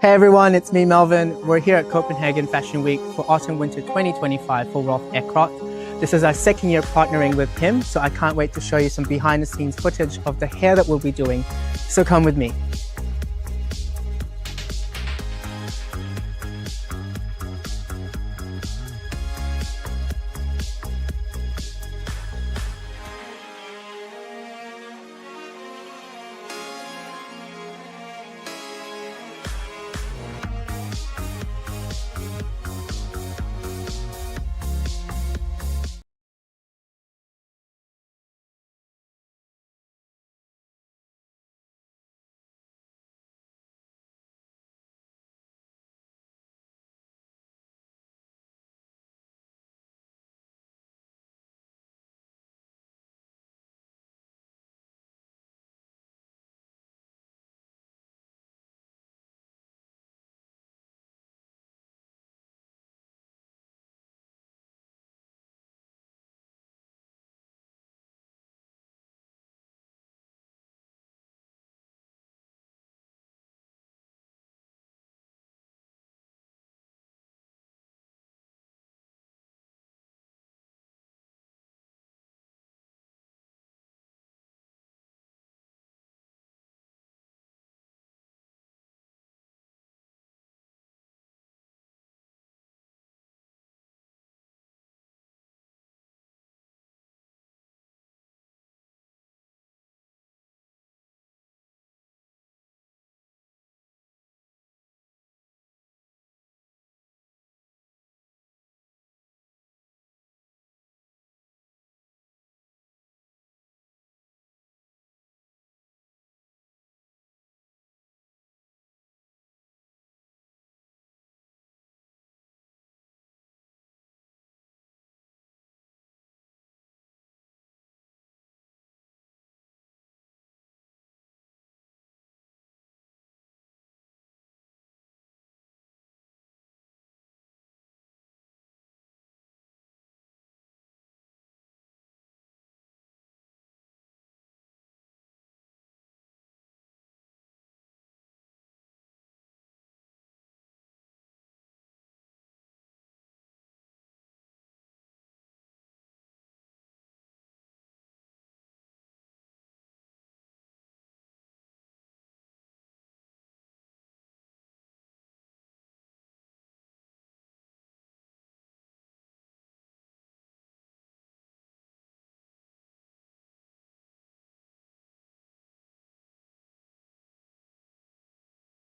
Hey everyone, it's me, Melvin. We're here at Copenhagen Fashion Week for Autumn Winter 2025 for Rolf Ekroth. This is our second year partnering with him, so I can't wait to show you some behind the scenes footage of the hair that we'll be doing. So come with me.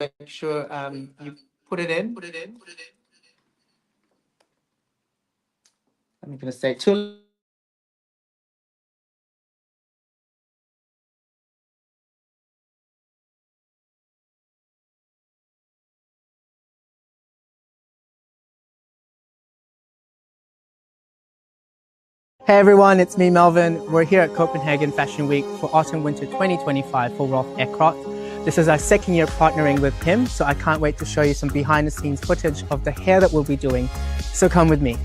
Make sure you put it in. I'm going to say two. Hey everyone, it's me, Melvin. We're here at Copenhagen Fashion Week for Autumn Winter 2025 for Rolf Ekroth. This is our second year partnering with him, so I can't wait to show you some behind the scenes footage of the hair that we'll be doing. So come with me.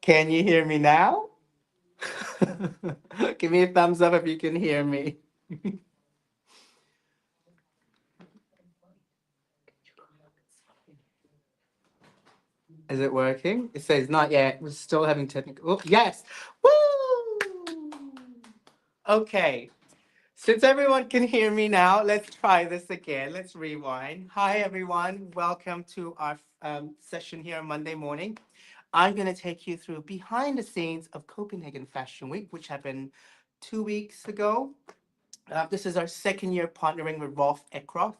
Can you hear me now? Give me a thumbs up if you can hear me. Is it working? It says not yet. We're still having technical. Oh, yes. Woo! Okay. Since everyone can hear me now, let's try this again. Let's rewind. Hi, everyone. Welcome to our session here on Monday morning. I'm going to take you through behind the scenes of Copenhagen Fashion Week, which happened 2 weeks ago. This is our second year partnering with Rolf Ekroth,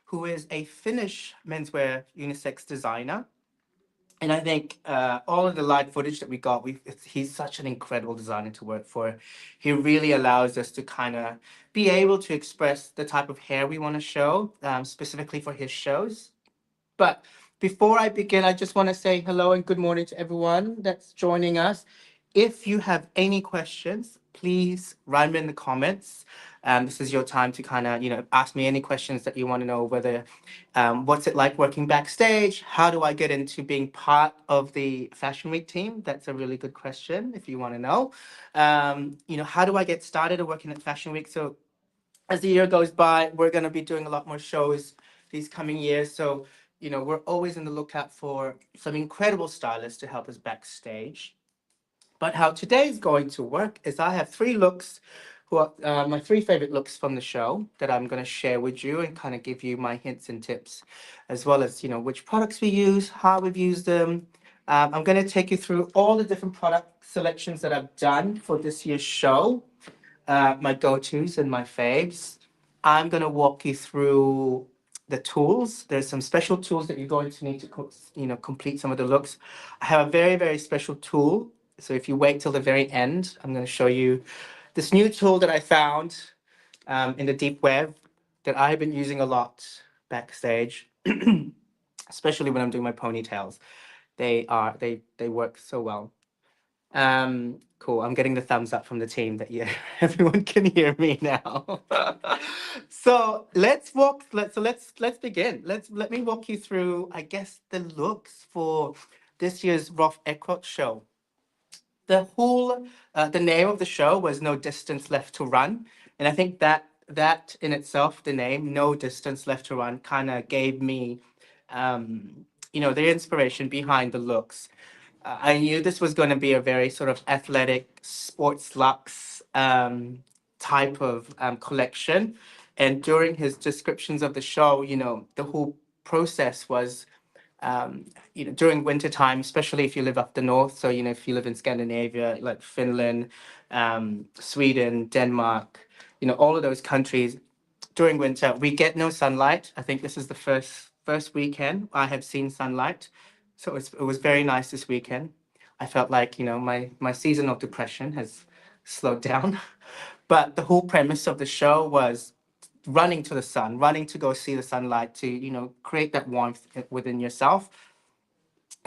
who is a Finnish menswear unisex designer. And I think all of the live footage that we got, he's such an incredible designer to work for. He really allows us to kind of be able to express the type of hair we want to show, specifically for his shows. But before I begin, I just want to say hello and good morning to everyone that's joining us. if you have any questions, please write them in the comments. This is your time to kind of, ask me any questions that you want to know, whether what's it like working backstage? How do I get into being part of the Fashion Week team? That's a really good question if you want to know. How do I get started working at Fashion Week? So as the year goes by, we're going to be doing a lot more shows these coming years. So, we're always on the lookout for some incredible stylists to help us backstage. But how today's going to work is I have three looks, who are my three favorite looks from the show that I'm going to share with you and kind of give you my hints and tips, as well as, which products we use, how we've used them. I'm going to take you through all the different product selections that I've done for this year's show, my go-tos and my faves. I'm going to walk you through the tools. There's some special tools that you're going to need to, complete some of the looks. I have a very, very special tool. So if you wait till the very end, I'm going to show you this new tool that I found in the deep web that I've been using a lot backstage, especially when I'm doing my ponytails. They work so well. Cool. I'm getting the thumbs up from the team that yeah, everyone can hear me now. So let's begin. Let me walk you through, I guess, the looks for this year's Rolf Ekroth show. The name of the show was No Distance Left to Run, and I think that in itself, the name No Distance Left to Run, kind of gave me, the inspiration behind the looks. I knew this was going to be a very sort of athletic sports luxe type of collection. And during his descriptions of the show, the whole process was, during winter time, especially if you live up the north. So, if you live in Scandinavia, like Finland, Sweden, Denmark, all of those countries, during winter, we get no sunlight. I think this is the first weekend I have seen sunlight. So it was very nice this weekend. I felt like, my season of depression has slowed down. But the whole premise of the show was running to the sun, running to go see the sunlight to, create that warmth within yourself.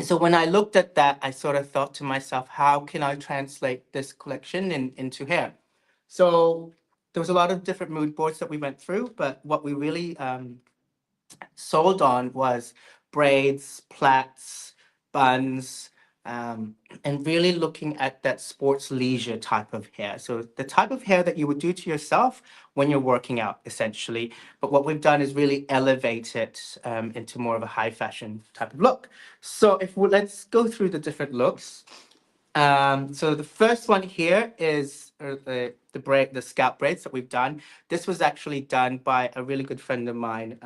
So when I looked at that, I sort of thought to myself, how can I translate this collection into hair? So there was a lot of different mood boards that we went through, but what we really sold on was braids, plaits, buns, and really looking at that sports leisure type of hair. So the type of hair that you would do to yourself when you're working out, essentially. But what we've done is really elevate it into more of a high fashion type of look. So let's go through the different looks. So the first one here is the scalp braids that we've done. This was actually done by a really good friend of mine,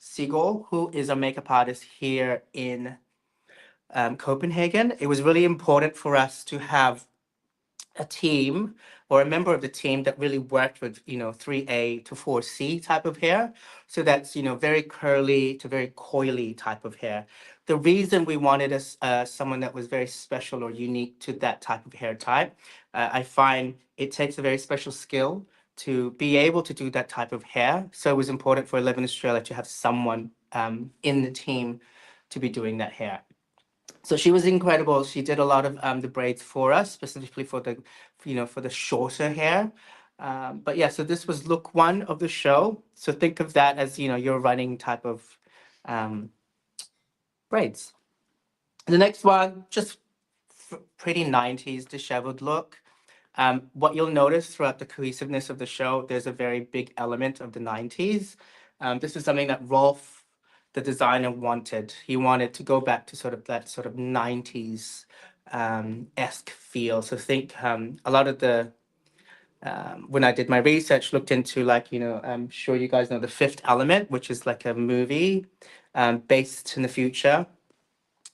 Sigol, who is a makeup artist here in Copenhagen. It was really important for us to have a team or a member of the team that really worked with 3A to 4C type of hair. So that's very curly to very coily type of hair. The reason we wanted someone that was very special or unique to that type of hair type, I find it takes a very special skill to be able to do that type of hair. So it was important for 11 Australia to have someone in the team to be doing that hair. So she was incredible. She did a lot of the braids for us, specifically for the shorter hair. But yeah, so this was look one of the show. So think of that as your running type of um, braids. The next one, just pretty 90s disheveled look. What you'll notice throughout the cohesiveness of the show, there's a very big element of the 90s. This is something that Rolf, the designer, wanted. He wanted to go back to sort of that sort of 90s esque feel. So think a lot of the, when I did my research, looked into like, I'm sure you guys know The Fifth Element, which is like a movie based in the future.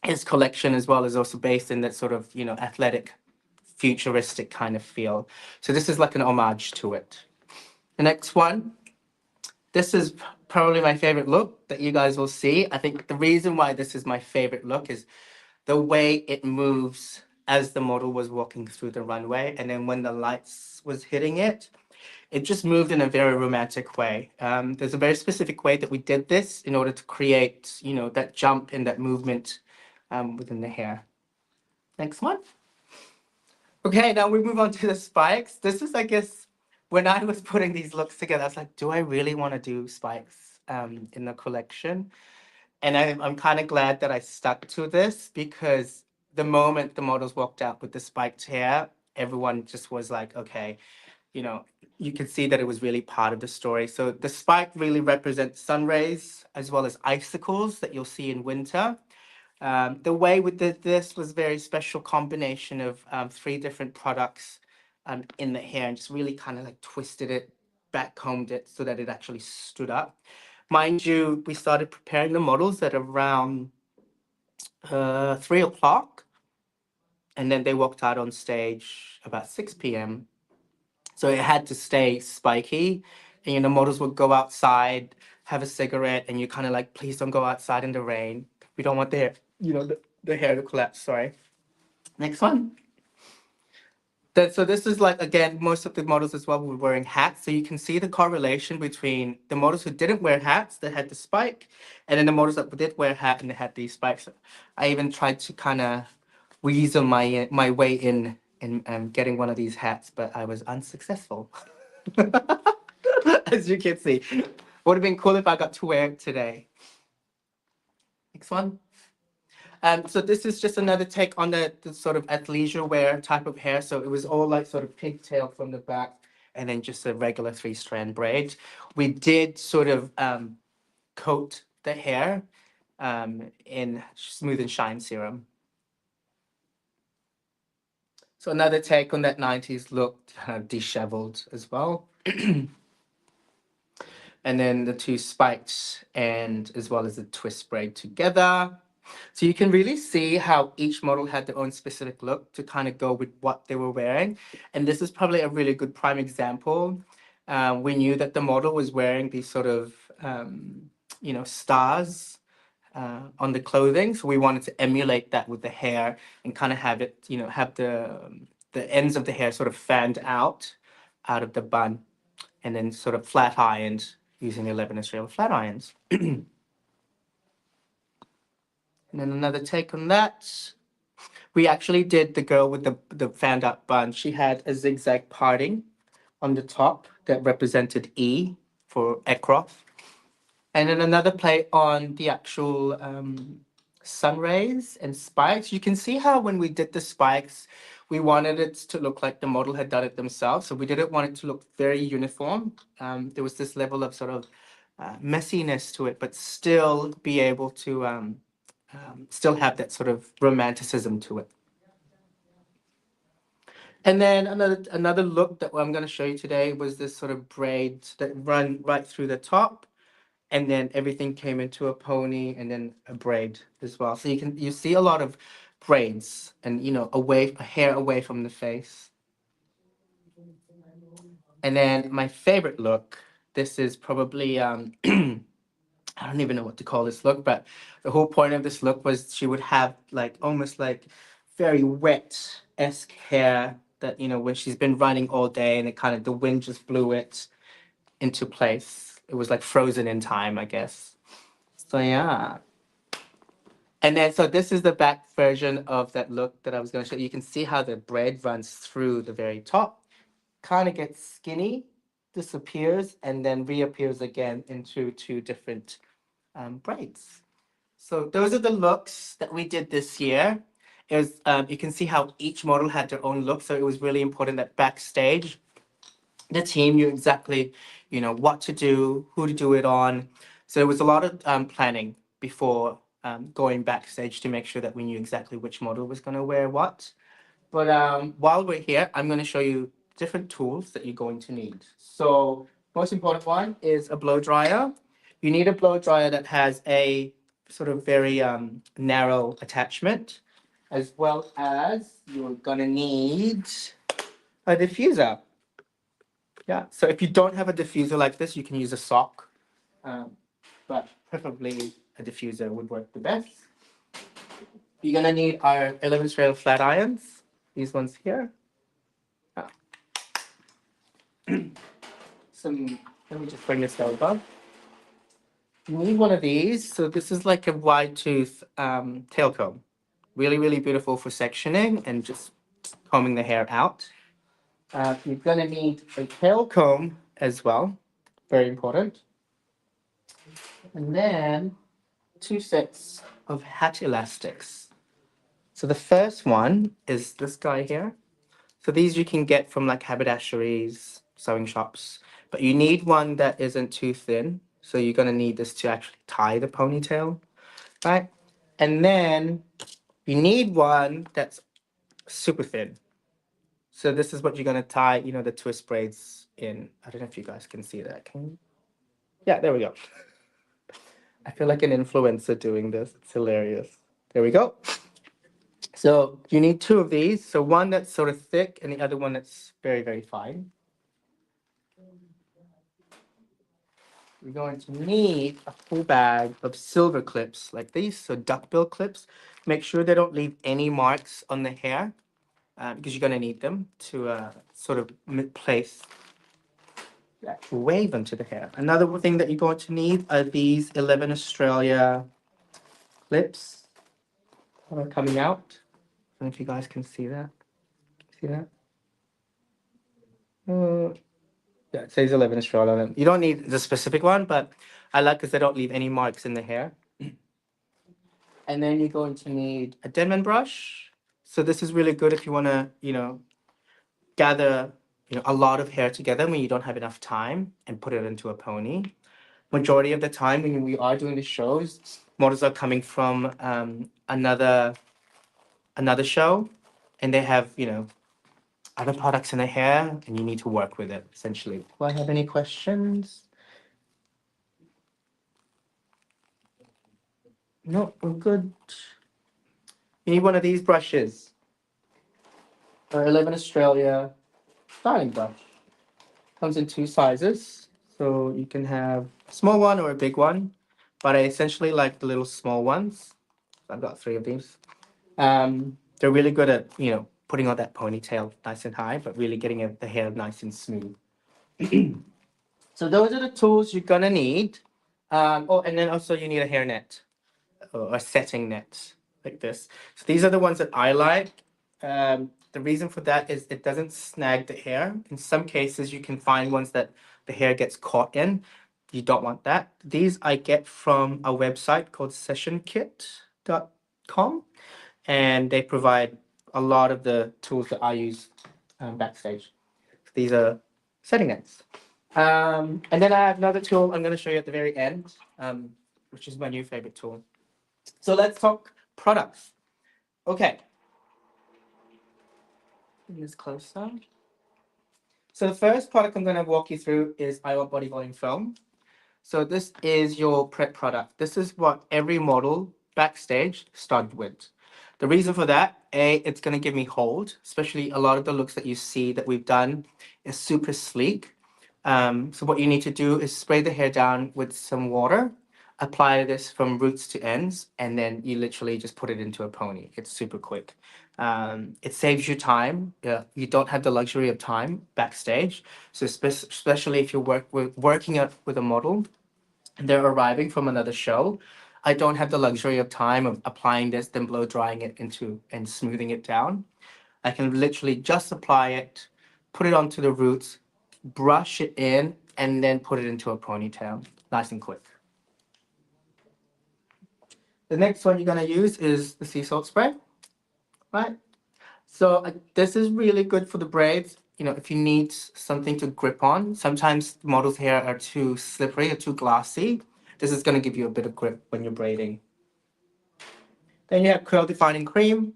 His collection as well is also based in that sort of, athletic, futuristic kind of feel. So this is like an homage to it. The next one, this is probably my favorite look that you guys will see. I think the reason why this is my favorite look is the way it moves as the model was walking through the runway. And then when the lights was hitting it, it just moved in a very romantic way. There's a very specific way that we did this in order to create, that jump and that movement within the hair. Next one. Okay, now we move on to the spikes. This is, I guess, when I was putting these looks together, I was like, do I really want to do spikes in the collection? And I'm kind of glad that I stuck to this because the moment the models walked out with the spiked hair, everyone just was like, okay, you know, you could see that it was really part of the story. So the spike really represents sun rays as well as icicles that you'll see in winter. The way we did this was very special combination of three different products in the hair and just really kind of like twisted it, backcombed it so that it actually stood up. Mind you, we started preparing the models at around 3 o'clock, and then they walked out on stage about 6 p.m. So it had to stay spiky. And, models would go outside, have a cigarette, and you kind of like, please don't go outside in the rain. We don't want the hair, the hair to collapse. Sorry. Next one. So this is like, again, most of the models as well were wearing hats. So you can see the correlation between the models who didn't wear hats that had the spike, and then the models that did wear a hat and they had these spikes. I even tried to kind of weasel my way in getting one of these hats, but I was unsuccessful. As you can see. Would have been cool if I got to wear it today. Next one. So this is just another take on the sort of athleisure wear type of hair. So it was all like sort of pigtail from the back and then just a regular 3-strand braid. We did sort of coat the hair in smooth and shine serum. So another take on that 90s look, kind of disheveled as well. And then the two spikes and as well as the twist braid together. So you can really see how each model had their own specific look to kind of go with what they were wearing. And this is probably a really good prime example. We knew that the model was wearing these sort of, stars on the clothing. So we wanted to emulate that with the hair and kind of have it, have the ends of the hair sort of fanned out of the bun and then sort of flat ironed using 11 Israel flat irons. And then another take on that. We actually did the girl with the fanned out bun. She had a zigzag parting on the top that represented E for Ekroth. And then another play on the actual sun rays and spikes. You can see how when we did the spikes, we wanted it to look like the model had done it themselves. So we didn't want it to look very uniform. There was this level of sort of messiness to it, but still be able to still have that sort of romanticism to it. And then another look that I'm going to show you today was this sort of braids that run right through the top, and then everything came into a pony and then a braid as well. So you see a lot of braids and hair away from the face. And then my favorite look, this is probably I don't even know what to call this look, but the whole point of this look was she would have like almost like very wet-esque hair that, when she's been running all day and it kind of the wind just blew it into place. It was like frozen in time, I guess. So yeah. And then so this is the back version of that look that I was going to show. You can see how the braid runs through the very top, kind of gets skinny, disappears, and then reappears again into two different braids. So those are the looks that we did this year. It was, you can see how each model had their own look. So it was really important that backstage, the team knew exactly, what to do, who to do it on. So there was a lot of planning before going backstage to make sure that we knew exactly which model was going to wear what. But while we're here, I'm going to show you different tools that you're going to need. So most important one is a blow dryer. You need a blow dryer that has a sort of very narrow attachment, as well as you're going to need a diffuser. Yeah, so if you don't have a diffuser like this, you can use a sock, um, but preferably a diffuser would work the best. You're going to need our 11 rail flat irons, these ones here. Let me just bring this over. You need one of these. So this is like a wide tooth tail comb. Really, really beautiful for sectioning and just combing the hair out. You're going to need a tail comb as well, very important. And then 2 sets of hat elastics. So the first one is this guy here. So these you can get from like haberdasheries, sewing shops, but you need one that isn't too thin. So you're going to need this to actually tie the ponytail, right? And then you need one that's super thin. So this is what you're going to tie, the twist braids in. I don't know if you guys can see that. Can you? Yeah, there we go. I feel like an influencer doing this. It's hilarious. There we go. So you need 2 of these. So one that's sort of thick and the other one that's very, very fine. You're going to need a full bag of silver clips like these, so duckbill clips. Make sure they don't leave any marks on the hair because you're going to need them to sort of place the actual wave onto the hair. Another thing that you're going to need are these 11 Australia clips that are coming out. I don't know if you guys can see that. See that? Yeah, it says 11 Australia on them. You don't need the specific one, but I like because they don't leave any marks in the hair. And then you're going to need a Denman brush. So this is really good if you want to, gather, a lot of hair together when you don't have enough time and put it into a pony. Majority of the time when we are doing the shows, models are coming from another show, and they have, other products in their hair, and you need to work with it, essentially. Do I have any questions? No, we're good. You need one of these brushes. I live in Australia. Styling brush. Comes in 2 sizes. So you can have a small one or a big one. But I essentially like the little small ones. I've got 3 of these. They're really good at, putting on that ponytail nice and high, but really getting the hair nice and smooth. So those are the tools you're gonna need. Oh, and then also you need a hairnet or a setting net like this. So these are the ones that I like. The reason for that is it doesn't snag the hair. In some cases, you can find ones that the hair gets caught in. You don't want that. These I get from a website called sessionkit.com, and they provide a lot of the tools that I use backstage. These are setting nets. And then I have another tool I'm going to show you at the very end, which is my new favorite tool. So let's talk products. Okay. Bring this closer. So the first product I'm going to walk you through is I Want Body Volume Foam. So this is your prep product. This is what every model backstage started with. The reason for that, it's going to give me hold, especially a lot of the looks that you see that we've done is super sleek. So what you need to do is spray the hair down with some water, apply this from roots to ends, and then you literally just put it into a pony. It's super quick. It saves you time. You don't have the luxury of time backstage. So especially if you're working out with a model, they're arriving from another show. I don't have the luxury of time of applying this, then blow drying it into and smoothing it down. I can literally just apply it, put it onto the roots, brush it in, and then put it into a ponytail. Nice and quick. The next one you're going to use is the sea salt spray, right? So this is really good for the braids. If you need something to grip on, sometimes models' hair are too slippery or too glossy. This is going to give you a bit of grip when you're braiding. Then you have curl defining cream.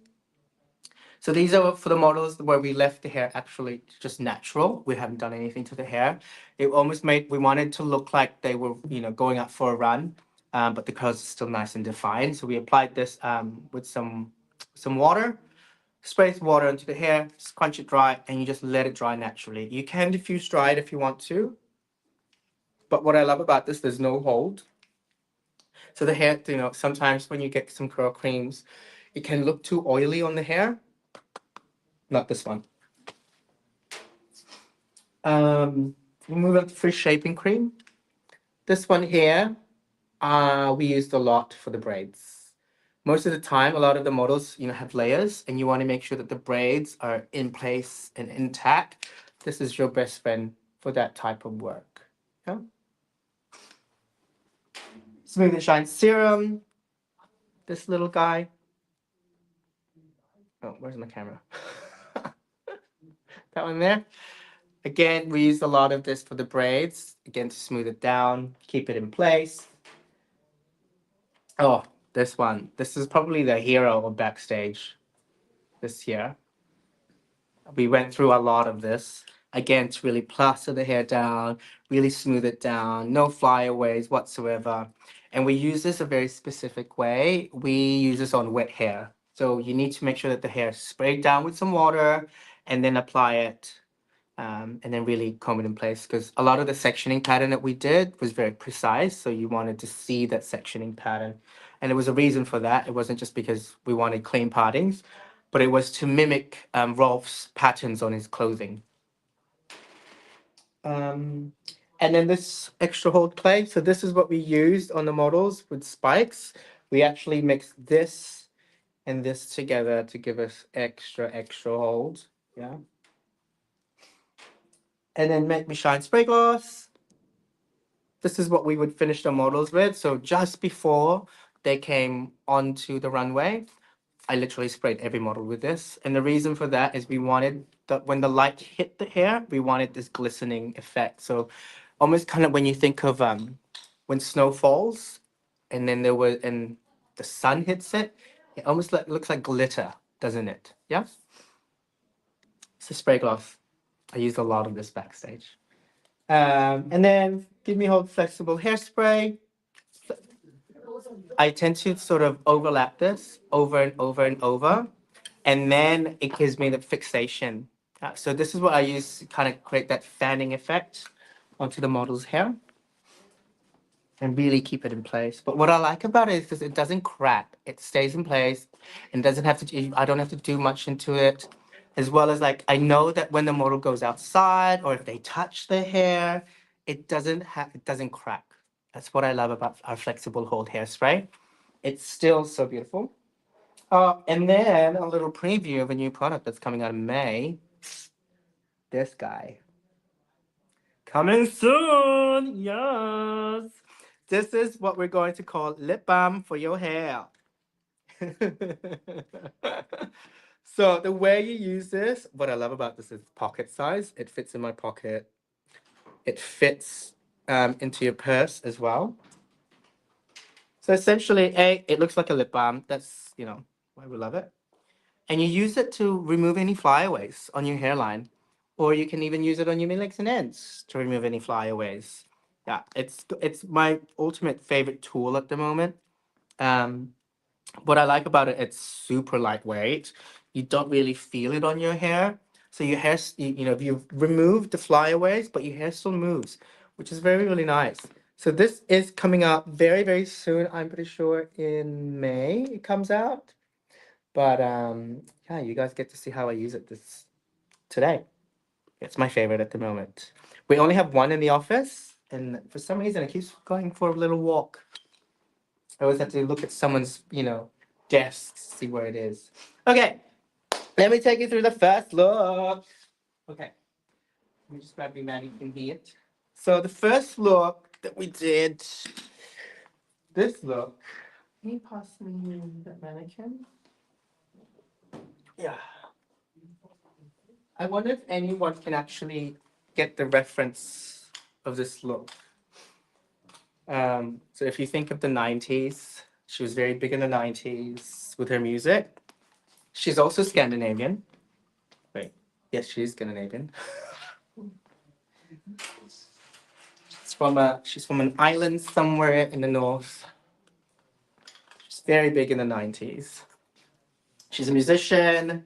So these are for the models where we left the hair actually just natural. We haven't done anything to the hair. It almost we wanted to look like they were, going out for a run, but the curls are still nice and defined. So we applied this with some water, spray some water into the hair, scrunch it dry, and you just let it dry naturally. You can diffuse dry it if you want to, but what I love about this, there's no hold. So the hair, sometimes when you get some curl creams, it can look too oily on the hair. Not this one. We move on to free shaping cream. This one here, we used a lot for the braids. Most of the time, a lot of the models, have layers, and you want to make sure that the braids are in place and intact. This is your best friend for that type of work. Yeah. Smooth and Shine Serum. This little guy. Oh, where's my camera? That one there. Again, we use a lot of this for the braids. Again, to smooth it down, keep it in place. Oh, this one. This is probably the hero of backstage this year. We went through a lot of this. Again, to really plaster the hair down, really smooth it down, no flyaways whatsoever. And we use this a very specific way. We use this on wet hair. So you need to make sure that the hair is sprayed down with some water and then apply it, and then really comb it in place, because a lot of the sectioning pattern that we did was very precise. So you wanted to see that sectioning pattern. And there was a reason for that. It wasn't just because we wanted clean partings, but it was to mimic Rolf's patterns on his clothing. Um, and then this extra hold clay. So this is what we used on the models with spikes. We actually mixed this and this together to give us extra hold. Yeah. And then Make Me Shine spray gloss. This is what we would finish the models with. So just before they came onto the runway, I literally sprayed every model with this. And the reason for that is we wanted that when the light hit the hair, we wanted this glistening effect. So almost kind of when you think of when snow falls and then and the sun hits it, it almost looks like glitter, doesn't it? Yeah. It's a spray gloss. I used a lot of this backstage. And then Give Me Hold Flexible Hairspray. I tend to sort of overlap this over and over and over, and then it gives me the fixation. So this is what I use to kind of create that fanning effect onto the model's hair and really keep it in place. But what I like about it is it doesn't crack. It stays in place and doesn't have to, I don't have to do much into it. As well as like, I know that when the model goes outside or if they touch the hair, it doesn't crack. That's what I love about our flexible hold hairspray. It's still so beautiful. And then a little preview of a new product that's coming out in May. This guy. Coming soon. Yes. This is what we're going to call lip balm for your hair. So the way you use this, what I love about this is pocket size. It fits in my pocket. It fits into your purse as well. So essentially, it looks like a lip balm. That's, why we love it. And you use it to remove any flyaways on your hairline. Or you can even use it on your mid-legs and ends to remove any flyaways. Yeah, it's my ultimate favorite tool at the moment. Um, what I like about it, it's super lightweight. You don't really feel it on your hair. So your hair, you've removed the flyaways, but your hair still moves, which is very, really nice. So this is coming out very, very soon. I'm pretty sure in May it comes out. But yeah, you guys get to see how I use it today. It's my favorite at the moment. We only have one in the office, and for some reason it keeps going for a little walk. I always have to look at someone's, desk to see where it is. Okay, let me take you through the first look. Okay, let me just grab your mannequin here. So the first look that we did, this look. Can you pass me that mannequin? Yeah. I wonder if anyone can actually get the reference of this look. So if you think of the 90s, she was very big in the 90s with her music. She's also Scandinavian. Wait, yes, she's Scandinavian. She's from an island somewhere in the north. She's very big in the 90s. She's a musician.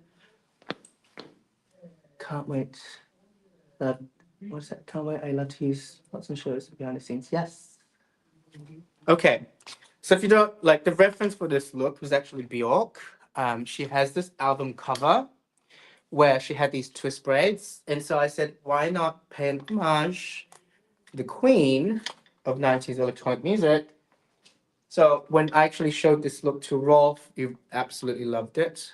Can't wait. What's that? Can't wait. I love to use lots of shows behind the scenes. Yes. Okay. So if you don't like, the reference for this look was actually Bjork. She has this album cover where she had these twist braids. And so I said, why not pay an homage to the queen of 90s electronic music? So when I actually showed this look to Rolf, he absolutely loved it.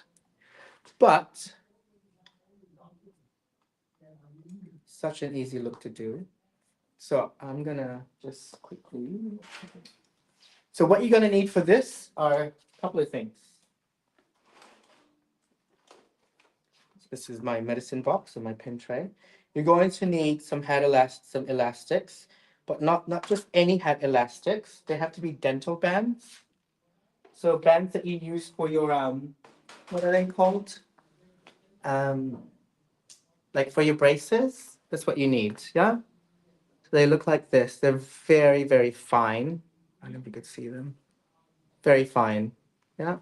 But such an easy look to do. So I'm gonna just quickly. So what you're gonna need for this are a couple of things. This is my medicine box and my pen tray. You're going to need some some elastics, but not just any hat elastics. They have to be dental bands. So bands that you use for your what are they called? Um, like for your braces. That's what you need. Yeah. So they look like this. They're very, very fine. I don't know if you could see them. Very fine. Yeah.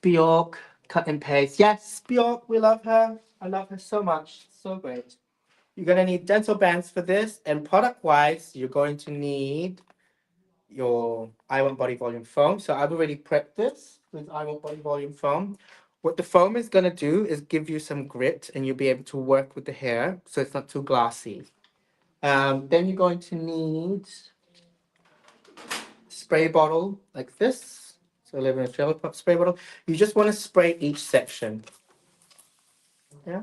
Bjork, cut and paste. Yes, Bjork, we love her. I love her so much. So great. You're gonna need dental bands for this, and product-wise, you're going to need your I Want Body Volume foam. So I've already prepped this with I Want Body Volume foam. What the foam is gonna do is give you some grit, and you'll be able to work with the hair, so it's not too glassy. Then you're going to need spray bottle like this. So 11 trailer spray bottle. You just want to spray each section. Yeah.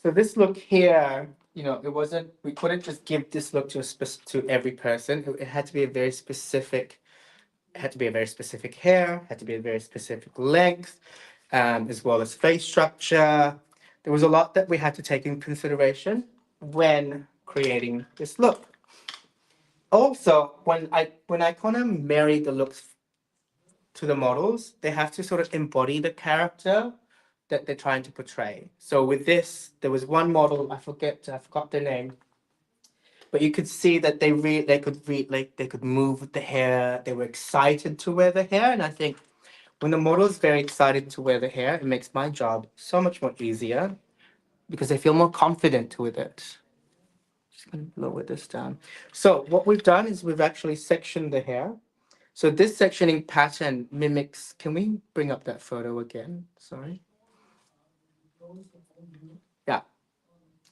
So this look here, you know, it wasn't. We couldn't just give this look to to every person. It had to be a very specific. It had to be a very specific hair. Had to be a very specific length, as well as face structure. There was a lot that we had to take in consideration when creating this look. Also, when I kind of marry the looks to the models, they have to sort of embody the character that they're trying to portray. So with this, there was one model, I forgot their name, but you could see that they could move with the hair. They were excited to wear the hair, and I think when the model is very excited to wear the hair, it makes my job so much more easier because they feel more confident with it. Just gonna lower this down. So what we've done is we've actually sectioned the hair. So this sectioning pattern mimics, can we bring up that photo again? Sorry. Yeah.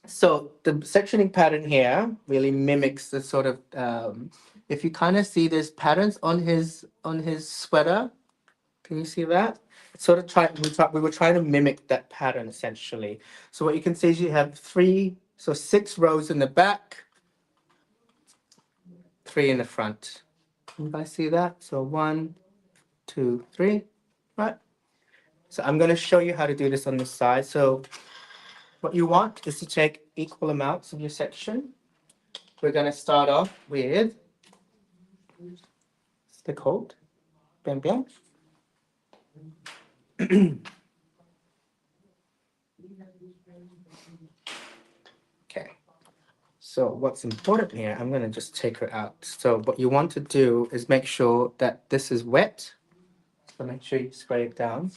So the sectioning pattern here really mimics the sort of, if you kind of see there's patterns on his sweater, can you see that? Sort of we were trying to mimic that pattern essentially. So what you can see is you have six rows in the back, three in the front. Can you guys see that? So 1, 2, 3, right? So I'm going to show you how to do this on this side. So what you want is to take equal amounts of your section. We're going to start off with stick hold. Bam, bam. Okay. So what's important here, I'm going to just take her out. So what you want to do is make sure that this is wet. So make sure you spray it down.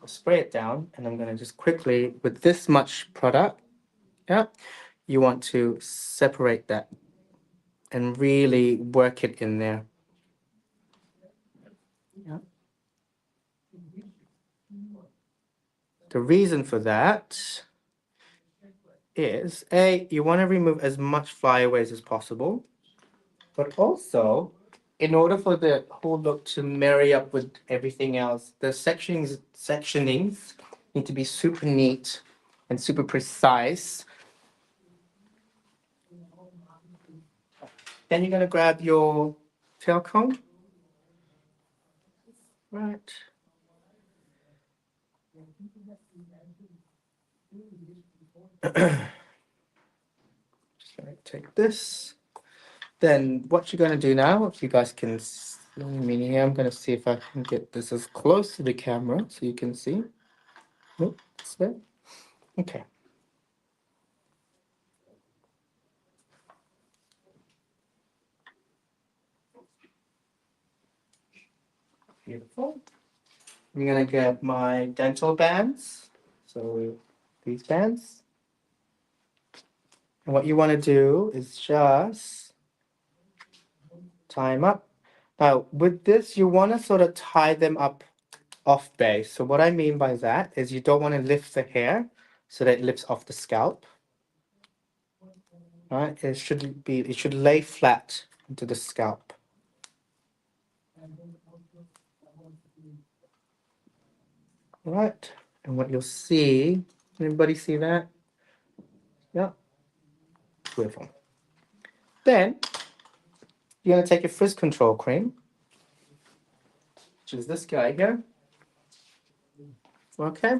I'll spray it down, and I'm going to just quickly, with this much product, yeah, you want to separate that and really work it in there. Yeah. The reason for that is, A, you want to remove as much flyaways as possible, but also, in order for the whole look to marry up with everything else, the sectionings need to be super neat and super precise. Then you're going to grab your tail comb. Right. Just going to take this. Then what you're going to do now, if you guys can see me here, I'm going to see if I can get this as close to the camera so you can see. Nope, that's it. Okay. Beautiful. I'm going to get my dental bands. So these bands. And what you want to do is just tie them up. Now with this, you want to sort of tie them up off base. So what I mean by that is you don't want to lift the hair so that it lifts off the scalp. Right? It should lay flat into the scalp. Right? And what you'll see, anybody see that? Yeah. Beautiful. Then you're going to take your frizz control cream, which is this guy here. Okay.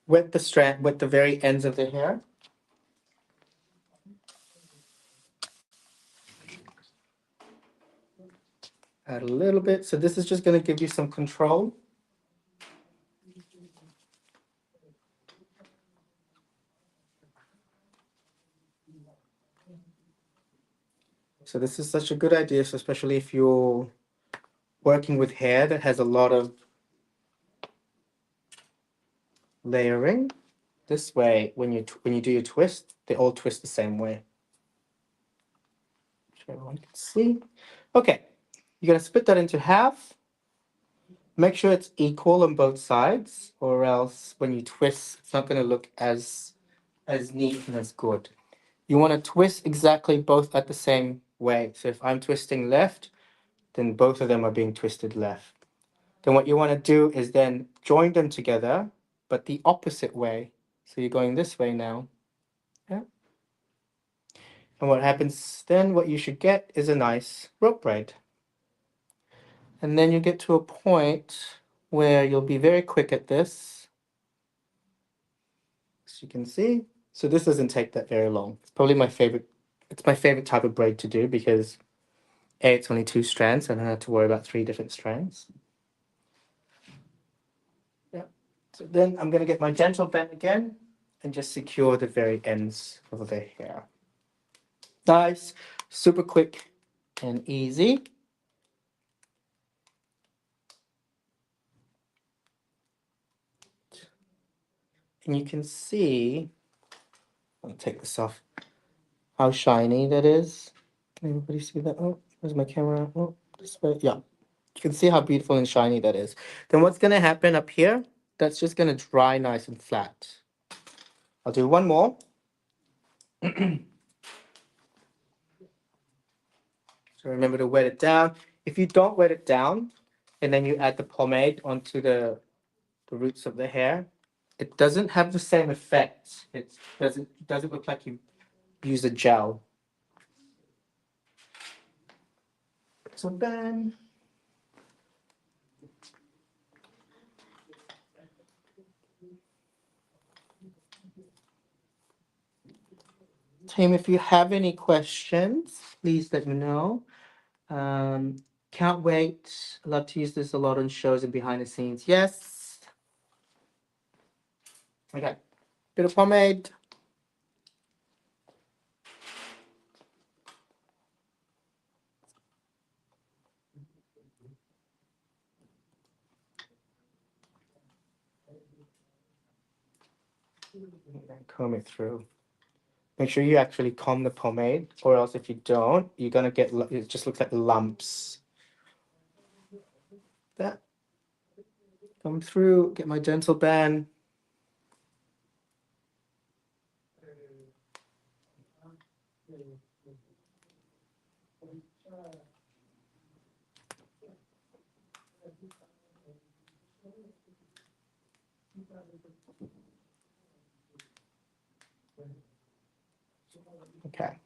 Wet the very ends of the hair. Add a little bit. So this is just going to give you some control. So this is such a good idea, so especially if you're working with hair that has a lot of layering. This way, when you do your twist, they all twist the same way. So everyone can see. Okay, you're gonna split that into half. Make sure it's equal on both sides, or else when you twist, it's not gonna look as neat and as good. You want to twist exactly both at the same way. So if I'm twisting left, then both of them are being twisted left. Then what you want to do is then join them together, but the opposite way. So you're going this way now. Yeah. And what happens then, what you should get is a nice rope braid. And then you get to a point where you'll be very quick at this. As you can see. So this doesn't take that very long. It's probably my favorite. It's my favorite type of braid to do because A, it's only 2 strands. So I don't have to worry about 3 different strands. Yeah. So then I'm going to get my gentle bend again and just secure the very ends of the hair. Nice, super quick and easy. And you can see, I'll take this off, how shiny that is. Can anybody see that? Oh, where's my camera? Oh, this way. Yeah. You can see how beautiful and shiny that is. Then what's going to happen up here, that's just going to dry nice and flat. I'll do one more. So remember to wet it down. If you don't wet it down, and then you add the pomade onto the roots of the hair, it doesn't have the same effect. It doesn't look like you use a gel. So then team, if you have any questions, please let me know. Can't wait. I love to use this a lot on shows and behind the scenes. Yes. Okay. Bit of pomade. And comb it through. Make sure you actually comb the pomade, or else if you don't, you're gonna get, it just looks like lumps. That. Come through, get my gentle band. Okay.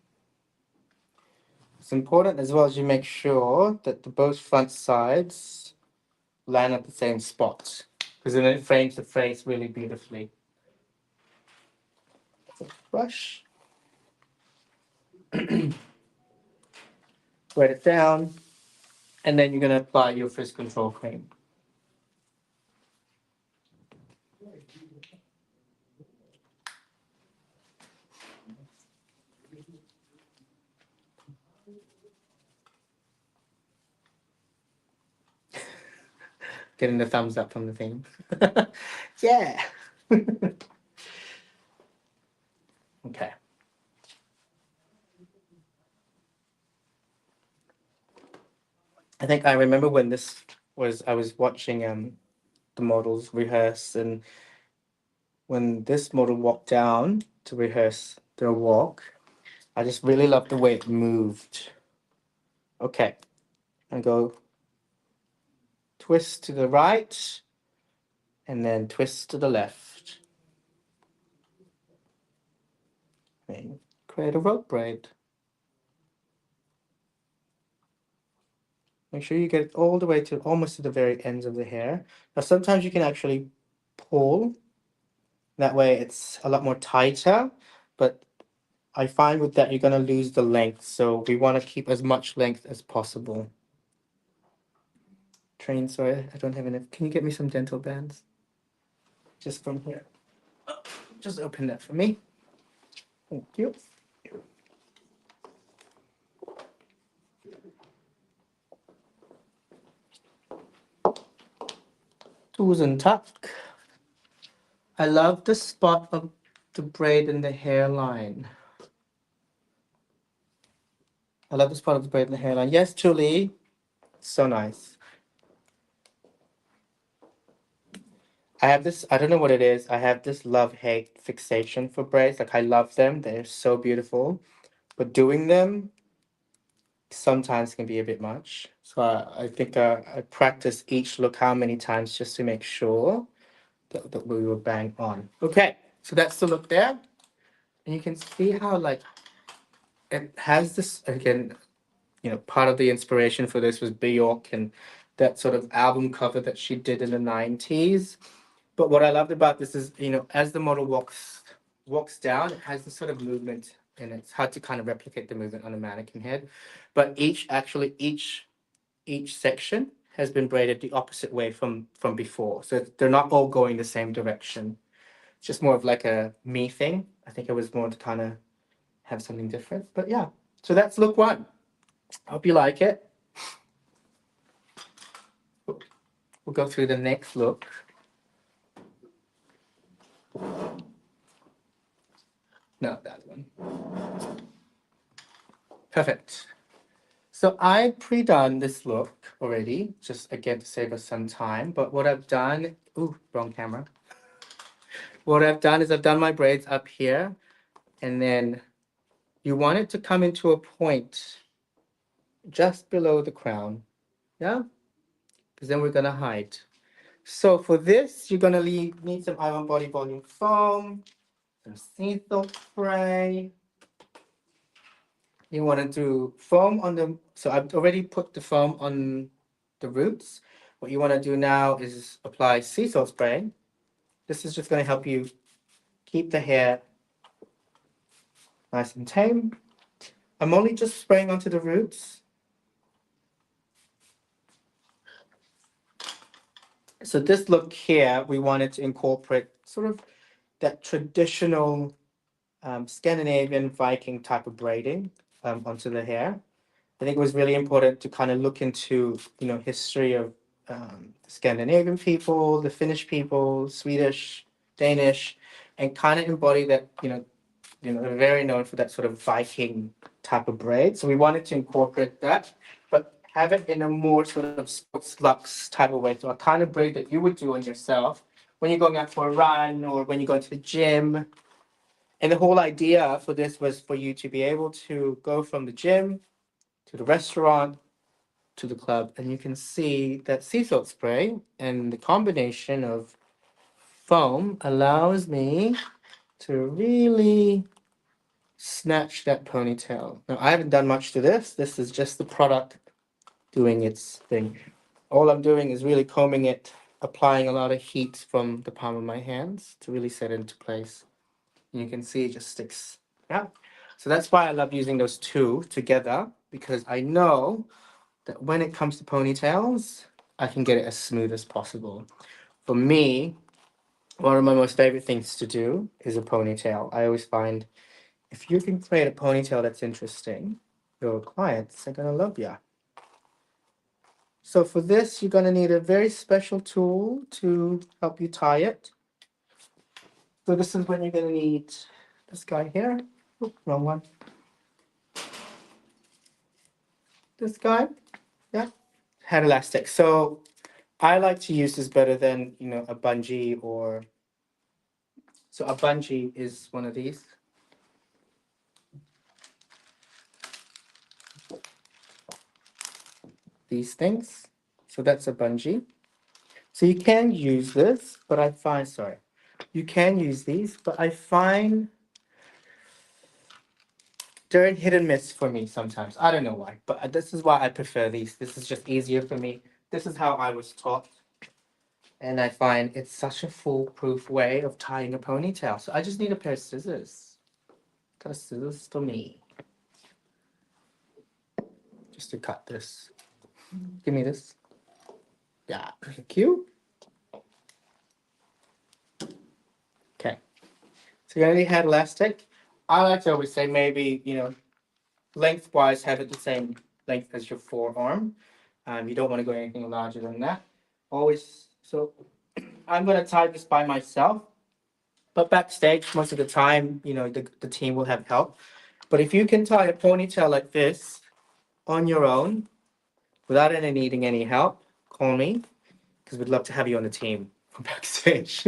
It's important as well as you make sure that both front sides land at the same spot, because then it frames the face really beautifully. So brush. Wet it down, and then you're going to apply your frizz control cream. Getting the thumbs up from the thing. Yeah. Okay. I think I remember when this was, I was watching the models rehearse, and when this model walked down to rehearse their walk, I just really loved the way it moved. Okay, and go twist to the right, and then twist to the left. And create a rope braid. Make sure you get it all the way to almost to the very ends of the hair. Now, sometimes you can actually pull. That way it's a lot more tighter, but I find with that you're going to lose the length. So we want to keep as much length as possible. Train, sorry, I don't have enough. Can you get me some dental bands? Just from here. Just open that for me. Thank you. Tools and tuck. I love the spot of the braid in the hairline. I love the spot of the braid in the hairline. Yes, Julie. So nice. I have this, I don't know what it is. I have this love-hate fixation for braids. Like, I love them. They're so beautiful. But doing them sometimes can be a bit much. So I think I practice each look how many times just to make sure that we will bang on. Okay, so that's the look there. And you can see how, like, it has this, again, part of the inspiration for this was Bjork and that sort of album cover that she did in the 90s. But what I loved about this is, as the model walks down, it has this sort of movement, and it's hard to kind of replicate the movement on a mannequin head. But each section has been braided the opposite way from before. So they're not all going the same direction. It's just more of like a me thing. I think it was more to kind of have something different. But yeah, so that's look one. Hope you like it. We'll go through the next look. No, that one. Perfect. So I pre-done this look already, just again to save us some time. But what I've done, ooh, wrong camera. What I've done is I've done my braids up here, and then you want it to come into a point just below the crown, yeah? Because then we're gonna hide. So for this, you're gonna need some Iron Body Volume foam, some sea salt spray. You want to do foam on the, so I've already put the foam on the roots. What you want to do now is apply sea salt spray. This is just going to help you keep the hair nice and tame. I'm only just spraying onto the roots. So this look here, we wanted to incorporate sort of that traditional Scandinavian Viking type of braiding onto the hair. I think it was really important to kind of look into, history of the Scandinavian people, the Finnish people, Swedish, Danish, and kind of embody that, they're very known for that sort of Viking type of braid. So we wanted to incorporate that, but have it in a more sort of sports luxe type of way. So a kind of braid that you would do on yourself when you're going out for a run or when you go to the gym. And the whole idea for this was for you to be able to go from the gym to the restaurant to the club, and you can see that sea salt spray and the combination of foam allows me to really snatch that ponytail. Now, I haven't done much to this. This is just the product doing its thing. All I'm doing is really combing it, applying a lot of heat from the palm of my hands to really set it into place. And you can see it just sticks. Yeah. So that's why I love using those two together, because I know that when it comes to ponytails, I can get it as smooth as possible. For me, one of my most favorite things to do is a ponytail. I always find if you can create a ponytail that's interesting, your clients are gonna love you. So for this, you're gonna need a very special tool to help you tie it. So this is when you're gonna need this guy here. Oops, wrong one. This guy, yeah, head elastic. So I like to use this better than, you know, a bungee or... So a bungee is one of these. These things. So that's a bungee. So you can use this, but I find, sorry, you can use these, but I find they're hit and miss for me sometimes. I don't know why, but this is why I prefer these. This is just easier for me. This is how I was taught. And I find it's such a foolproof way of tying a ponytail. So I just need a pair of scissors. Got a scissors for me. Just to cut this. Give me this. Yeah, thank you. Okay. So you already had elastic. I like to always say maybe, you know, lengthwise have it the same length as your forearm. You don't want to go anything larger than that. Always, so I'm going to tie this by myself, but backstage, most of the time, you know, the team will have help. But if you can tie a ponytail like this on your own, without any needing any help, call me, because we'd love to have you on the team for backstage.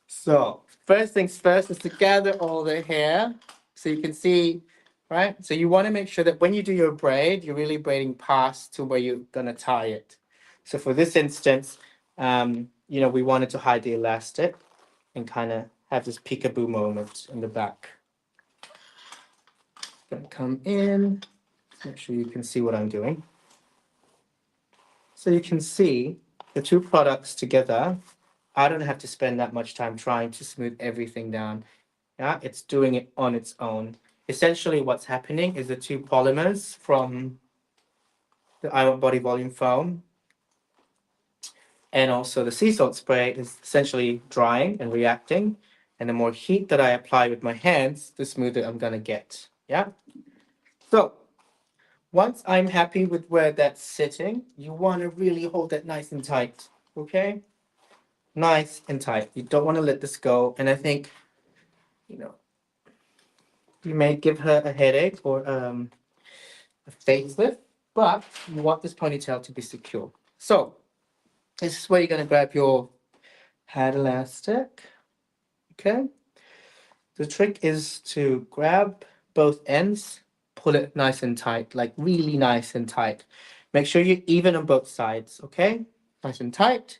So, first things first is to gather all the hair so you can see, right? So you want to make sure that when you do your braid, you're really braiding past to where you're going to tie it. So for this instance, you know, we wanted to hide the elastic and kind of have this peekaboo moment in the back. Gonna come in, make sure you can see what I'm doing. So you can see the two products together. I don't have to spend that much time trying to smooth everything down. Yeah, it's doing it on its own. Essentially, what's happening is the two polymers from the Iron Body Volume Foam and also the sea salt spray is essentially drying and reacting. And the more heat that I apply with my hands, the smoother I'm gonna get. Yeah. So once I'm happy with where that's sitting, you want to really hold that nice and tight. Okay. Nice and tight. You don't want to let this go. And I think, you know, you may give her a headache or a facelift, but you want this ponytail to be secure. So this is where you're going to grab your hat elastic. Okay. The trick is to grab both ends, pull it nice and tight, like really nice and tight. Make sure you're even on both sides. Okay. Nice and tight.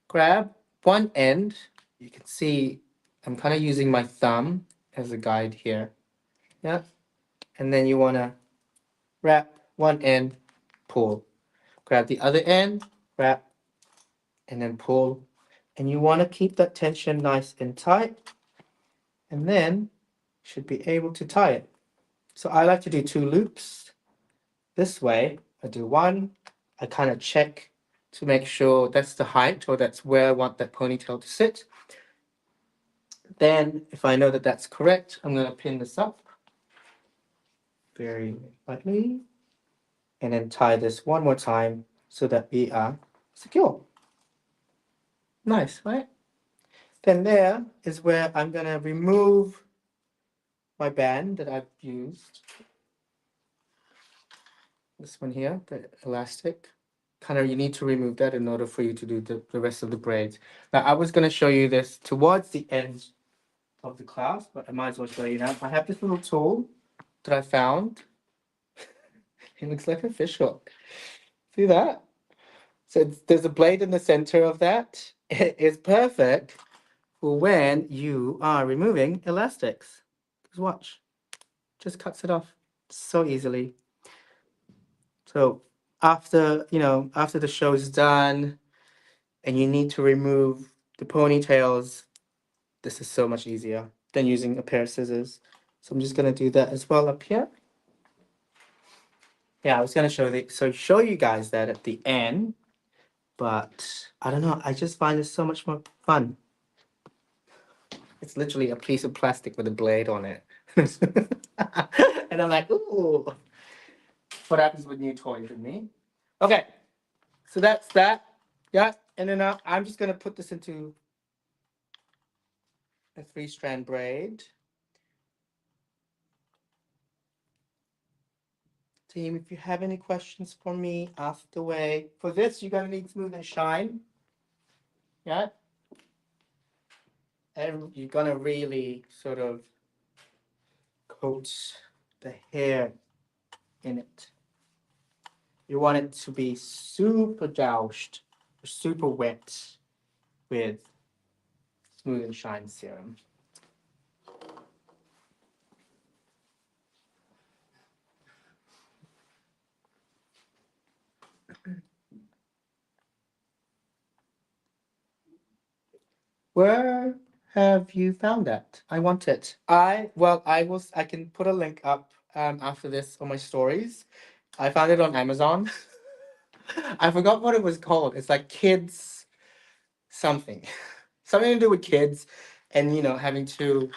Grab one end. You can see I'm kind of using my thumb as a guide here. Yeah. And then you want to wrap one end, pull. Grab the other end, wrap, and then pull. And you want to keep that tension nice and tight. And then you should be able to tie it. So I like to do 2 loops. This way, I do one. I kind of check to make sure that's the height or that's where I want that ponytail to sit. Then, if I know that that's correct, I'm going to pin this up very lightly and then tie this one more time so that we are secure. Nice, right? Then there is where I'm going to remove my band that I've used. This one here, the elastic. Kind of, you need to remove that in order for you to do the rest of the braids. Now, I was going to show you this towards the end of the class, but I might as well show you now. I have this little tool that I found. It looks like a fish hook. See that? So there's a blade in the center of that. It is perfect for when you are removing elastics. Just watch. Just cuts it off so easily. So after, you know, after the show is done and you need to remove the ponytails, this is so much easier than using a pair of scissors. So I'm just gonna do that as well up here. Yeah, I was gonna show you guys that at the end, but I don't know, I just find this so much more fun. It's literally a piece of plastic with a blade on it. And I'm like, ooh, what happens with new toys with me? Okay, so that's that. Yeah, and then I'm just gonna put this into a 3-strand braid. Team, if you have any questions for me, ask away. For this, you're gonna need Smooth and Shine. Yeah. And you're gonna really sort of coat the hair in it. You want it to be super doused, super wet with Smooth and Shine serum. Where have you found that? I want it. I can put a link up after this on my stories. I found it on Amazon. I forgot what it was called. It's like kids something. Something to do with kids and having to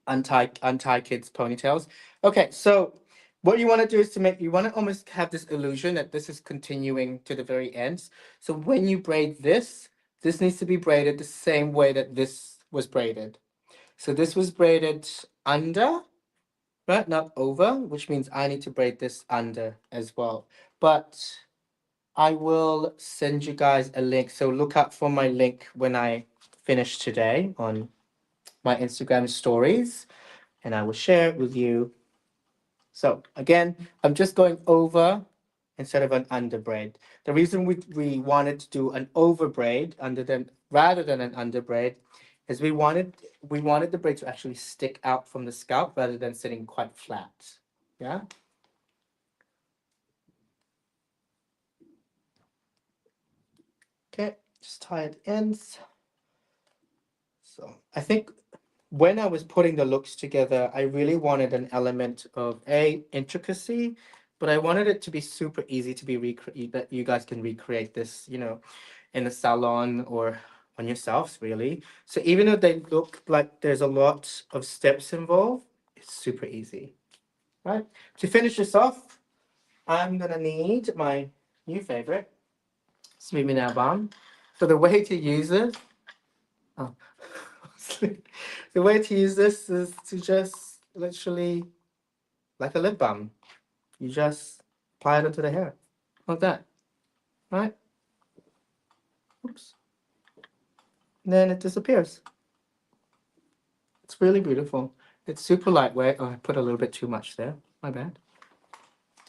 untie kids' ponytails. Okay, so what you want to do is you want to almost have this illusion that this is continuing to the very end. So when you braid this needs to be braided the same way that this was braided. So this was braided under, right? Not over, which means I need to braid this under as well. But I will send you guys a link. So look out for my link when I finish today on my Instagram stories, and I will share it with you. So again, I'm just going over instead of an under braid. The reason we wanted to do an over braid rather than an under braid is we wanted the braid to actually stick out from the scalp rather than sitting quite flat. Yeah. Okay, just tie it ends. So I think when I was putting the looks together, I really wanted an element of intricacy, but I wanted it to be super easy to be that you guys can recreate this, in a salon or on yourselves, really. So even though they look like there's a lot of steps involved, it's super easy, right? To finish this off, I'm gonna need my new favorite, Smooth Me Now Balm. So the way to use it, oh, the way to use this is to just literally, like a lip balm, you just apply it onto the hair, like that, right? Oops. And then it disappears. It's really beautiful. It's super lightweight. Oh, I put a little bit too much there. My bad.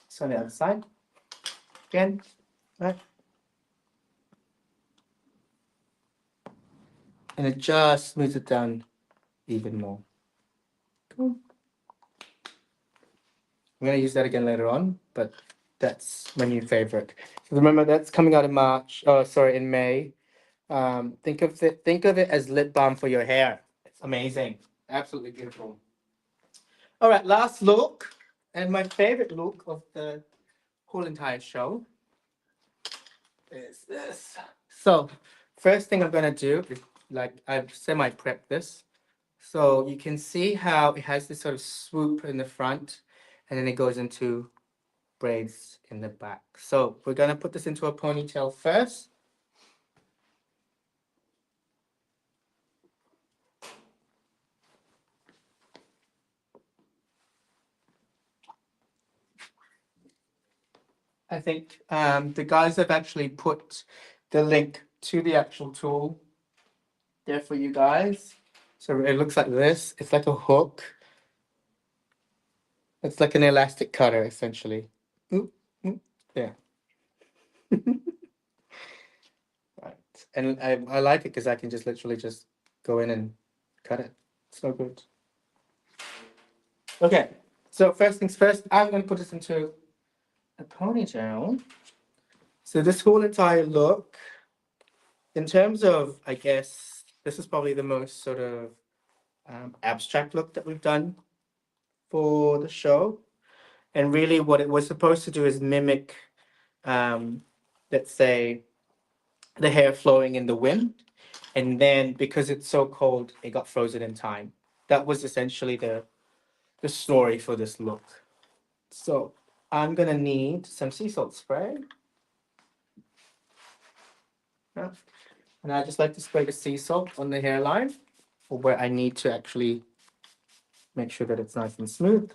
So on the other side, again, right? And it just smooths it down even more. Cool. I'm gonna use that again later on, but that's my new favorite. So remember, that's coming out in March. Oh, sorry, in May. Think of it as lip balm for your hair. It's amazing, absolutely beautiful. All right, last look, and my favorite look of the whole entire show is this. So, first thing I'm gonna do is I've semi-prepped this, so you can see how it has this sort of swoop in the front, and then it goes into braids in the back. So we're gonna put this into a ponytail first. I think the guys have actually put the link to the actual tool there for you guys. So it looks like this. It's like a hook. It's like an elastic cutter, essentially. Oop, oop, there. Right. And I like it because I can just literally just go in and cut it. So good. Okay. So first things first, I'm going to put this into a ponytail. So this whole entire look, in terms of, I guess, this is probably the most sort of abstract look that we've done for the show. And really, what it was supposed to do is mimic, um, let's say, the hair flowing in the wind. And then because it's so cold, it got frozen in time. That was essentially the story for this look. So I'm going to need some sea salt spray. Yeah. And I just like to spray the sea salt on the hairline, or where I need to actually make sure that it's nice and smooth.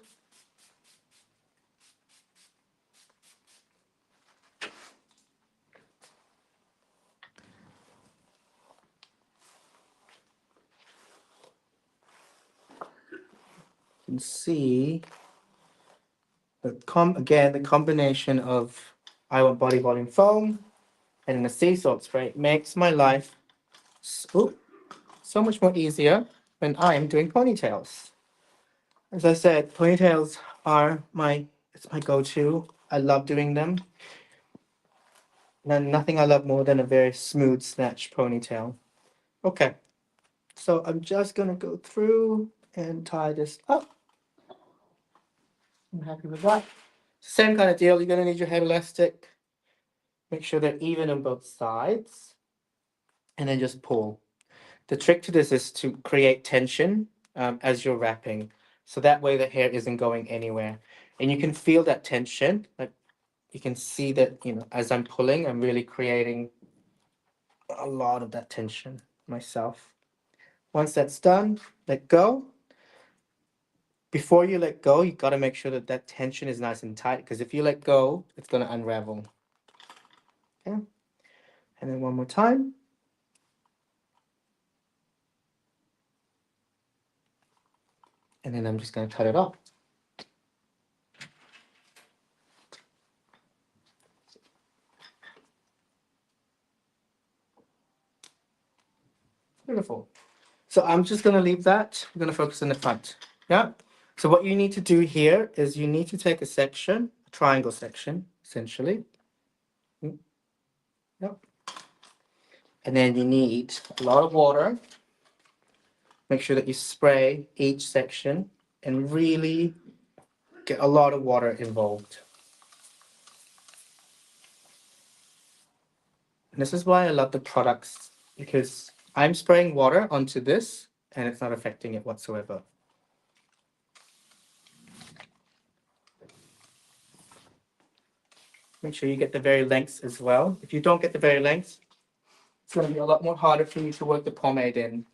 can see again, the combination of I Want Body Volume Foam and the sea salt spray makes my life so much more easier when I'm doing ponytails. As I said, ponytails are it's my go-to. I love doing them. And nothing I love more than a very smooth snatch ponytail. Okay, so I'm just gonna go through and tie this up. I'm happy with that. Same kind of deal, you're gonna need your hair elastic. Make sure they're even on both sides. And then just pull. The trick to this is to create tension as you're wrapping. So that way the hair isn't going anywhere. And you can feel that tension. Like you can see that, as I'm pulling, I'm really creating a lot of that tension myself. Once that's done, let go. Before you let go, you got to make sure that that tension is nice and tight, because if you let go, it's going to unravel. Okay. And then one more time. And then I'm just going to cut it off. Beautiful. So I'm just going to leave that. I'm going to focus on the front. Yeah. So what you need to do here is you need to take a section, a triangle section, essentially. Yep. And then you need a lot of water. Make sure that you spray each section and really get a lot of water involved. And this is why I love the products, because I'm spraying water onto this and it's not affecting it whatsoever. Make sure you get the very lengths as well. If you don't get the very lengths, it's going to be a lot more harder for you to work the pomade in.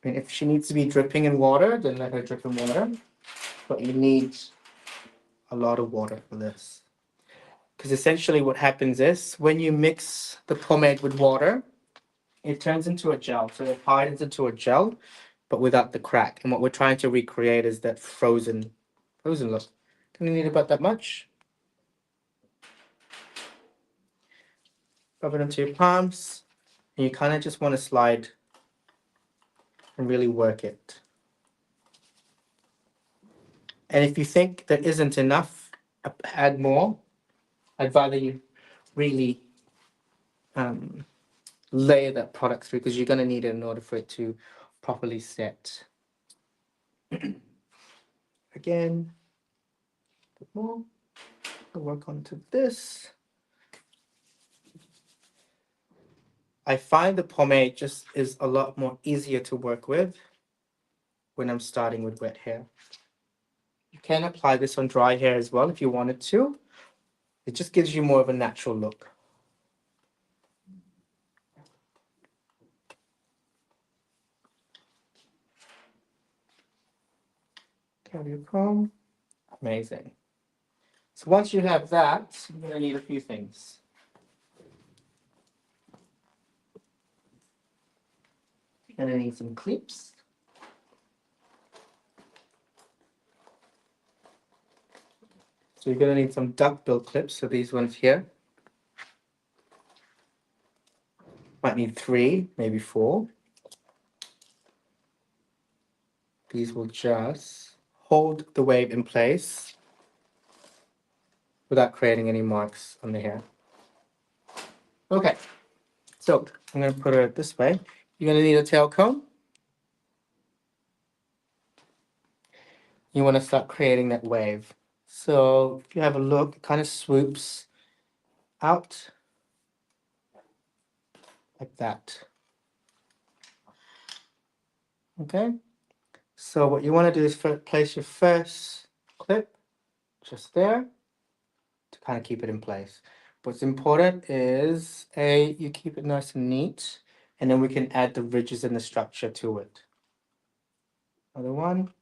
I mean, if she needs to be dripping in water, then let her drip in water. But you need a lot of water for this. Because essentially what happens is, when you mix the pomade with water, it turns into a gel. So it hardens into a gel, but without the crack. And what we're trying to recreate is that frozen look. Don't you need about that much? Rub it onto your palms. And you kind of just want to slide and really work it. And if you think there isn't enough, add more. I'd rather you really layer that product through, because you're going to need it in order for it to properly set. Again, a bit more. I'll work onto this. I find the pomade just is a lot more easier to work with when I'm starting with wet hair. You can apply this on dry hair as well if you wanted to. It just gives you more of a natural look. Carry your comb. Amazing. So once you have that, you're going to need a few things. You're going to need some clips. So you're going to need some duckbill clips, so these ones here. Might need 3, maybe 4. These will just hold the wave in place without creating any marks on the hair. Okay, so I'm going to put it this way. You're going to need a tail comb. You want to start creating that wave. So if you have a look, it kind of swoops out like that. Okay, so what you want to do is place your first clip just there to kind of keep it in place. What's important is, you keep it nice and neat, and then we can add the ridges and the structure to it. Another one.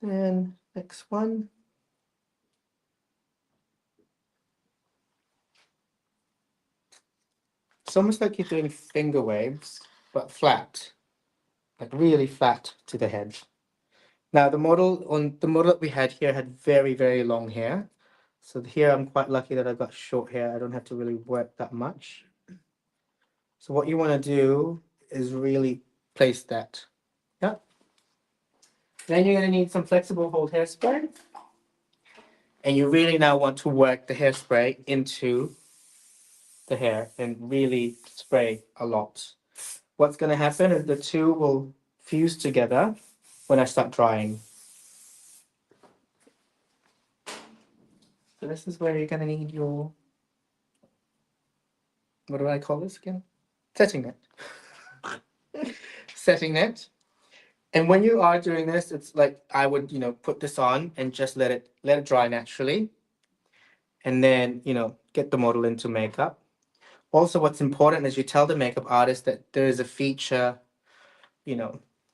Then next one. It's almost like you're doing finger waves, but flat, like really flat to the head. Now the model that we had here had very, very long hair. So here I'm quite lucky that I've got short hair. I don't have to really work that much. So what you want to do is really place that. Yeah. Then you're going to need some flexible hold hairspray. And you really now want to work the hairspray into the hair and really spray a lot. What's going to happen is the two will fuse together when I start drying. So this is where you're going to need your, what do I call this again? Setting net. Setting net. And when you are doing this, it's like I would, put this on and just let it dry naturally. And then, get the model into makeup. Also, what's important is you tell the makeup artist that there is a feature,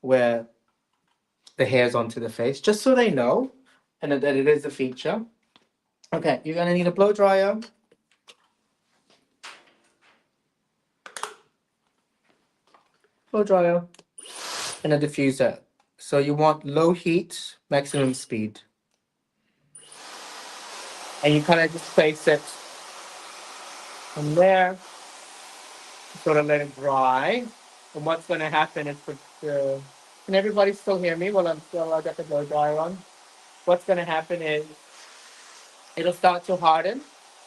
where the hair's onto the face, just so they know and that it is a feature. Okay, you're gonna need a blow dryer. Blow dryer and a diffuser. So you want low heat, maximum speed. And you kind of just place it from there, sort of let it dry. And what's gonna happen is can everybody still hear me while I got the blow dryer on? What's gonna happen is it'll start to harden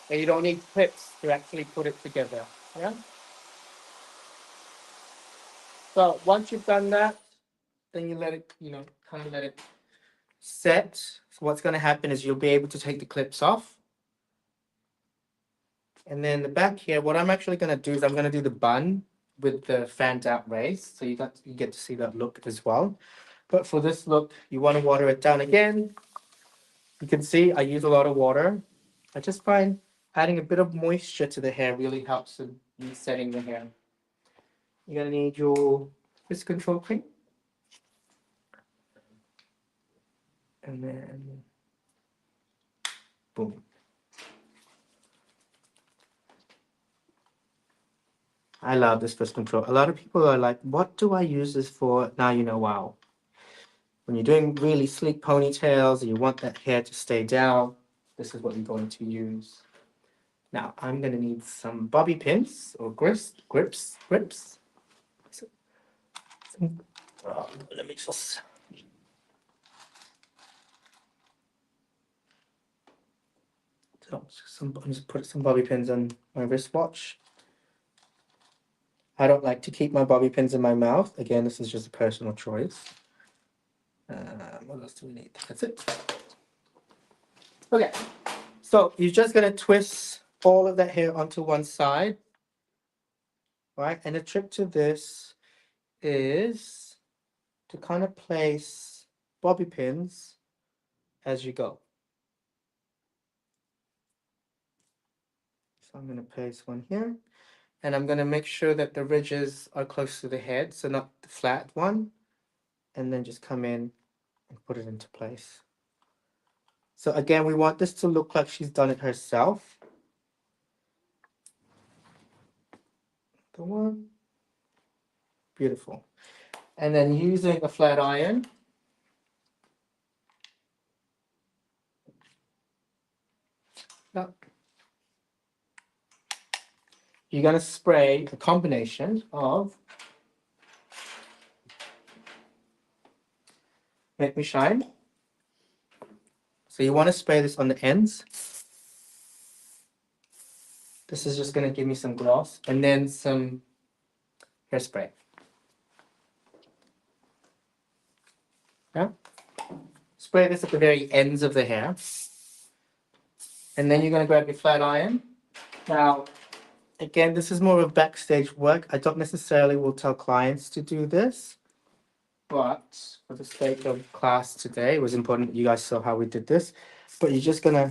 and you don't need clips to actually put it together. Yeah. So once you've done that, then you let it, kind of let it set. So what's going to happen is you'll be able to take the clips off. And then the back here, what I'm actually going to do is I'm going to do the bun with the fanned out rays. So you get to see that look as well. But for this look, you want to water it down again. You can see I use a lot of water. I just find adding a bit of moisture to the hair really helps in setting the hair. You're going to need your whisk control cream. And then, boom. I love this whisk control. A lot of people are like, what do I use this for? Now you know, wow. When you're doing really sleek ponytails and you want that hair to stay down, this is what you're going to use. Now, I'm going to need some bobby pins or grips. Let me just... I'm just put some bobby pins on my wristwatch. I don't like to keep my bobby pins in my mouth. Again, this is just a personal choice. What else do we need? That's it. Okay, so you're just going to twist all of that hair onto one side, right? And the trick to this is to kind of place bobby pins as you go. So I'm going to place one here, and I'm going to make sure that the ridges are close to the head, so not the flat one, and then just come in and put it into place. So again, we want this to look like she's done it herself. The one. Beautiful. And then using a flat iron, you're going to spray a combination of Make Me Shine. So you want to spray this on the ends. This is just going to give me some gloss, and then some hairspray. Yeah. Spray this at the very ends of the hair. And then you're going to grab your flat iron. Now, again, this is more of backstage work. I don't necessarily will tell clients to do this, but for the sake of class today, it was important that you guys saw how we did this. But you're just going to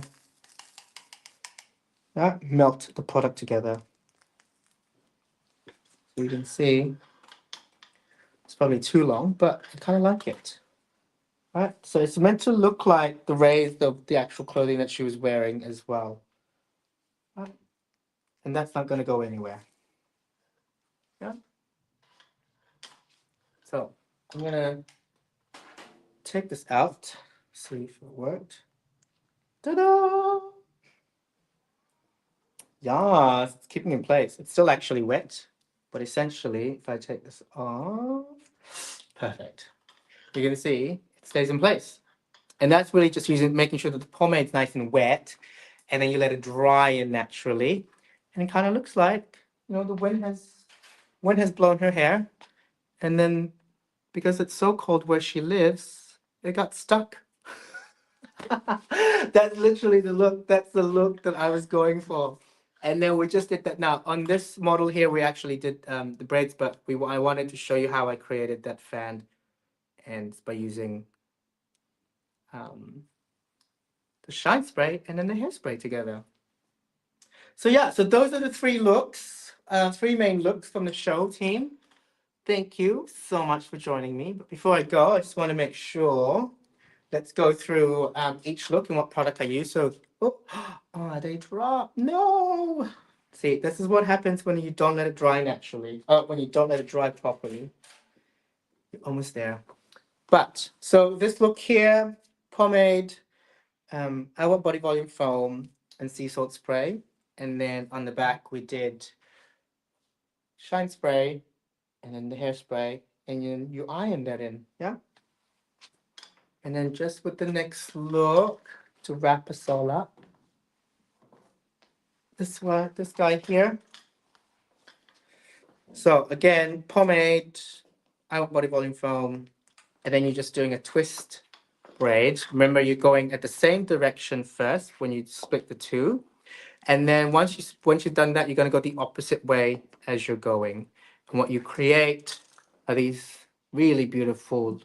melt the product together. So you can see it's probably too long, but I kind of like it. Right, so it's meant to look like the raised of the actual clothing that she was wearing as well. Right. And that's not going to go anywhere. Yeah. So I'm going to take this out, see if it worked. Ta-da! Yes, it's keeping in place. It's still actually wet, but essentially, if I take this off, perfect. You're going to see it stays in place. And that's really just making sure that the pomade's nice and wet, and then you let it dry in naturally. And it kind of looks like, the wind has blown her hair, and then because it's so cold where she lives, it got stuck. That's literally the look. That's the look that I was going for. And then we just did that. Now on this model here, we actually did the braids, but I wanted to show you how I created that fan, and by using um, the shine spray and then the hairspray together. So yeah, so those are the three main looks from the show team. Thank you so much for joining me. But before I go, I just want to make sure. Let's go through each look and what product I use. So, oh, they drop. No. See, this is what happens when you don't let it dry naturally. When you don't let it dry properly. You're almost there. But, so this look here, pomade, our body volume foam, and sea salt spray. And then on the back, we did shine spray, and then the hairspray, and you iron that in, yeah? And then just with the next look, to wrap us all up, this guy here. So again, pomade, out body volume foam, and then you're just doing a twist braid. Remember, you're going at the same direction first when you split the two, and then once you've done that, you're going to go the opposite way as you're going. And what you create are these really beautiful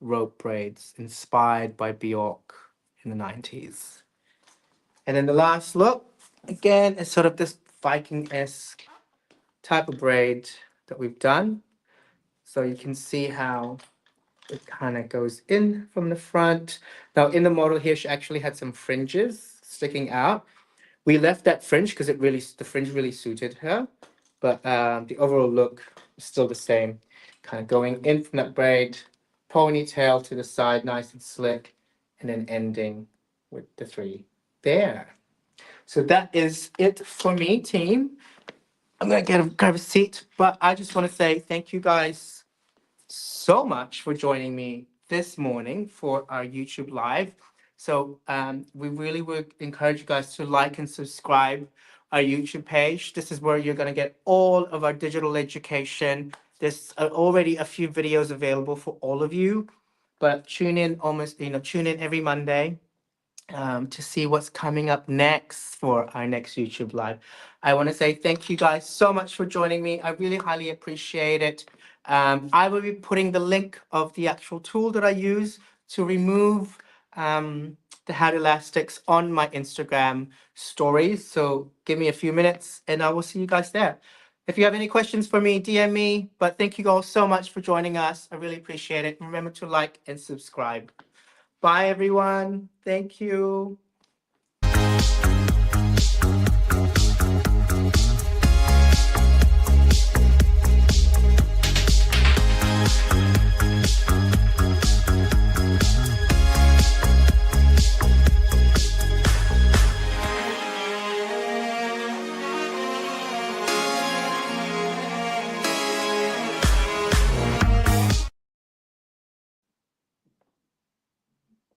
rope braids inspired by Bjork in the 90s. And then the last look, again, is sort of this Viking-esque type of braid that we've done. So you can see how it kind of goes in from the front. Now in the model here, she actually had some fringes sticking out. We left that fringe because the fringe really suited her. But the overall look is still the same. Kind of going in from that braid, ponytail to the side, nice and slick, and then ending with the three there. So that is it for me, team. I'm gonna grab a seat, but I just want to say thank you guys so much for joining me this morning for our YouTube live. So we really would encourage you guys to like and subscribe our YouTube page. This is where you're gonna get all of our digital education. There's already a few videos available for all of you, but tune in every Monday to see what's coming up next for our next YouTube Live. I want to say thank you guys so much for joining me. I really highly appreciate it. I will be putting the link of the actual tool that I use to remove the hat elastics on my Instagram stories. So give me a few minutes and I will see you guys there. If you have any questions for me, DM me. But thank you all so much for joining us. I really appreciate it. Remember to like and subscribe. Bye, everyone. Thank you.